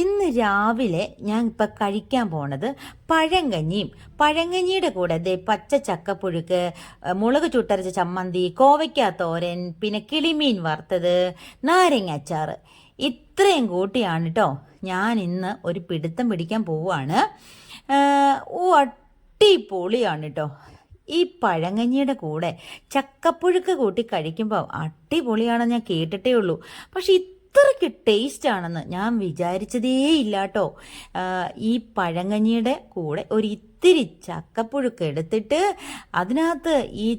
ഇന്ന് രാവിലെ ഞാൻ ഇപ്പം കഴിക്കാൻ പോണത് പഴങ്കഞ്ഞിയും പഴങ്കഞ്ഞിയുടെ കൂടെ ദേ പച്ച ചക്കപ്പുഴുക്ക്, മുളക് ചുട്ടരച്ച ചമ്മന്തി, കോവയ്ക്ക തോരൻ, പിന്നെ കിളിമീൻ വറുത്തത്, നാരങ്ങ അച്ചാറ് ഇത്രയും കൂട്ടിയാണ് കേട്ടോ ഞാൻ ഇന്ന് ഒരു പിടുത്തം പിടിക്കാൻ പോവുകയാണ്. അടിപൊളിയാണ് കേട്ടോ. ഈ പഴങ്കഞ്ഞിയുടെ കൂടെ ചക്കപ്പുഴുക്ക് കൂട്ടി കഴിക്കുമ്പോൾ അടിപൊളിയാണെന്ന് ഞാൻ കേട്ടിട്ടേ ഉള്ളൂ. പക്ഷെ ഇത്രയ്ക്ക് ടേസ്റ്റ് ആണെന്ന് ഞാൻ വിചാരിച്ചതേ ഇല്ല കേട്ടോ. ഈ പഴങ്കഞ്ഞിയുടെ കൂടെ ഒരു ഇത്തിരി ചക്കപ്പുഴുക്ക് എടുത്തിട്ട് അതിനകത്ത് ഈ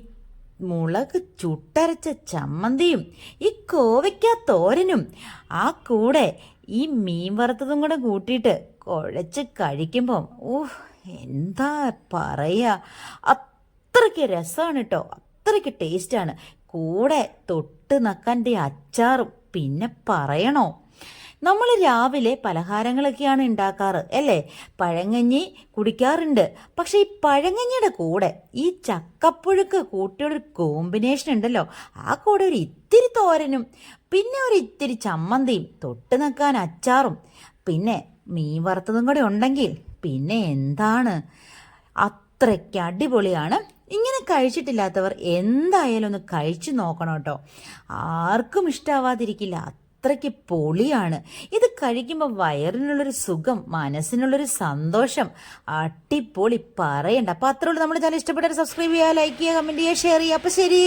മുളക് ചുട്ടരച്ച ചമ്മന്തിയും ഈ കോവയ്ക്ക തോരനും ആ കൂടെ ഈ മീൻ വറുത്തതും കൂടെ കൂട്ടിയിട്ട് കുഴച്ച് കഴിക്കുമ്പം എന്താ പറയുക, അത്രയ്ക്ക് രസമാണ് കേട്ടോ, അത്രയ്ക്ക് ടേസ്റ്റാണ്. കൂടെ തൊട്ട് നക്കാൻ്റെ അച്ചാറും പിന്നെ പറയണോ. നമ്മൾ രാവിലെ പലഹാരങ്ങളൊക്കെയാണ് ഉണ്ടാക്കാറ് അല്ലേ, പഴങ്കഞ്ഞി കുടിക്കാറുണ്ട്. പക്ഷെ ഈ പഴങ്കഞ്ഞിയുടെ കൂടെ ഈ ചക്കപ്പുഴുക്ക് കൂട്ടിയൊരു കോമ്പിനേഷൻ ഉണ്ടല്ലോ, ആ കൂടെ ഒരു ഇത്തിരി തോരനും പിന്നെ ഒരു ഇത്തിരി ചമ്മന്തിയും തൊട്ട് നക്കാൻ അച്ചാറും പിന്നെ മീൻ വറുത്തതും കൂടെ ഉണ്ടെങ്കിൽ പിന്നെ എന്താണ്, അത്രയ്ക്ക് അടിപൊളിയാണ്. ഇങ്ങനെ കഴിച്ചിട്ടില്ലാത്തവർ എന്തായാലും ഒന്ന് കഴിച്ചു നോക്കണം കേട്ടോ. ആർക്കും ഇഷ്ടാവാതിരിക്കില്ല, അത്രയ്ക്ക് പൊളിയാണ്. ഇത് കഴിക്കുമ്പോൾ വയറിനുള്ളൊരു സുഖം, മനസ്സിനുള്ളൊരു സന്തോഷം, അടിപൊളി പറയണ്ട. അപ്പോൾ അത്രയുള്ളൂ. നമ്മുടെ ചാനൽ ഇഷ്ടപ്പെട്ടാൽ സബ്സ്ക്രൈബ് ചെയ്യുക, ലൈക്ക് ചെയ്യുക, കമൻറ്റ് ചെയ്യുക, ഷെയർ ചെയ്യുക. അപ്പോൾ ശരി.